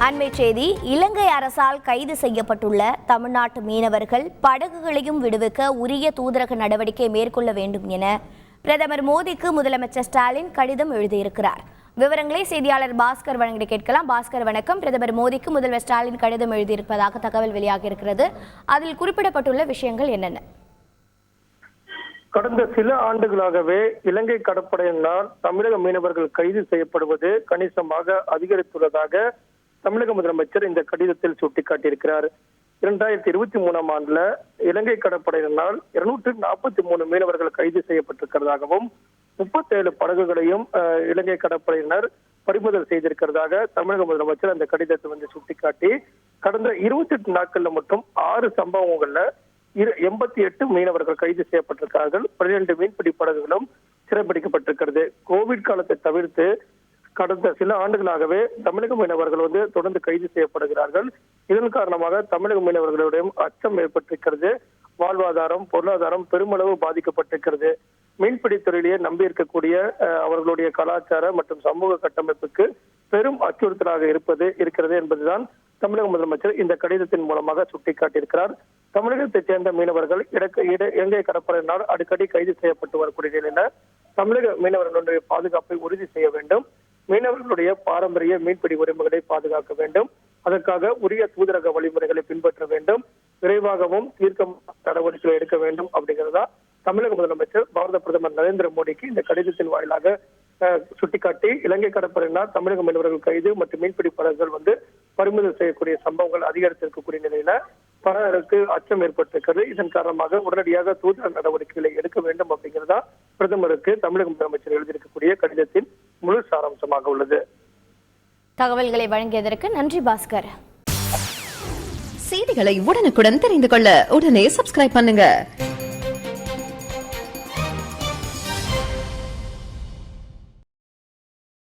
அண்மை செய்தி. இலங்கை அரசால் கைது செய்யப்பட்டுள்ள தமிழ்நாட்டு மீனவர்கள் படகுகளையும் விடுவிக்க உரிய தூதரக நடவடிக்கை மேற்கொள்ள வேண்டும் என பிரதமர் மோடிக்கு முதலமைச்சர் ஸ்டாலின் கடிதம் எழுதியிருக்கிறார். விவரங்களை செய்தியாளர் பாஸ்கர் வழங்கி கேட்கலாம். பாஸ்கர் வணக்கம். பிரதமர் மோடிக்கு முதல்வர் ஸ்டாலின் கடிதம் எழுதியிருப்பதாக தகவல் வெளியாகி இருக்கிறது. அதில் குறிப்பிடப்பட்டுள்ள விஷயங்கள் என்னென்ன? கடந்த சில ஆண்டுகளாகவே இலங்கை கடற்படையினால் தமிழக மீனவர்கள் கைது செய்யப்படுவது கணிசமாக அதிகரித்துள்ளதாக தமிழக முதலமைச்சர் இந்த கடிதத்தில் சுட்டிக்காட்டியிருக்கிறார். 2023 ஆண்டுல இலங்கை கடற்படையினால் 243 மீனவர்கள் கைது செய்யப்பட்டிருக்கிறதாகவும் 37 படகுகளையும் இலங்கை கடற்படையினர் பறிமுதல் செய்திருக்கிறதாக தமிழக முதலமைச்சர் அந்த கடிதத்தை சுட்டிக்காட்டி, கடந்த 28 நாட்கள்ல மட்டும் 6 சம்பவங்கள்ல 88 மீனவர்கள் கைது செய்யப்பட்டிருக்கிறார்கள். 12 மீன்பிடி படகுகளும் சிறைப்பிடிக்கப்பட்டிருக்கிறது. கோவிட் காலத்தை தவிர்த்து கடந்த சில ஆண்டுகளாகவே தமிழக மீனவர்கள் தொடர்ந்து கைது செய்யப்படுகிறார்கள். இதன் காரணமாக தமிழக மீனவர்களுடைய அச்சம் ஏற்பட்டிருக்கிறது. வாழ்வாதாரம், பொருளாதாரம் பெருமளவு பாதிக்கப்பட்டிருக்கிறது. மீன்பிடி துறையிலேயே நம்பி இருக்கக்கூடிய அவர்களுடைய கலாச்சார மற்றும் சமூக கட்டமைப்புக்கு பெரும் அச்சுறுத்தலாக இருக்கிறது என்பதுதான் தமிழக முதலமைச்சர் இந்த கடிதத்தின் மூலமாக சுட்டிக்காட்டியிருக்கிறார். தமிழகத்தைச் சேர்ந்த மீனவர்கள் இலங்கை கடற்படையினால் அடிக்கடி கைது செய்யப்பட்டு வரக்கூடிய நிலையில தமிழக மீனவர்களுடைய பாதுகாப்பை உறுதி செய்ய வேண்டும். மீனவர்களுடைய பாரம்பரிய மீன்பிடி உரிமைகளை பாதுகாக்க வேண்டும். அதற்காக உரிய தூதரக வழிமுறைகளை பின்பற்ற வேண்டும். விரைவாகவும் தீர்க்க நடவடிக்கைகளை எடுக்க வேண்டும் அப்படிங்கிறதா தமிழக முதலமைச்சர் பாரத பிரதமர் நரேந்திர மோடிக்கு இந்த கடிதத்தின் வாயிலாக சுட்டிக்காட்டி, இலங்கை கடற்படையினால் தமிழக மீனவர்கள் கைது மற்றும் மீன்பிடி படகுகள் பறிமுதல் செய்யக்கூடிய சம்பவங்கள் அதிகரித்திருக்கக்கூடிய நிலையில பலருக்கு அச்சம் ஏற்பட்டிருக்கிறது. இதன் காரணமாக உடனடியாக தூதர நடவடிக்கைகளை எடுக்க வேண்டும் அப்படிங்கிறதா பிரதமருக்கு தமிழக முதலமைச்சர் எழுதியிருக்கக்கூடிய கடிதத்தின் முழு சாராம்சமாக உள்ளது. தகவல்களை வழங்கியதற்கு நன்றி பாஸ்கர். செய்திகளை உடனுக்குடன் தெரிந்து கொள்ள உடனே சப்ஸ்கிரைப் பண்ணுங்க.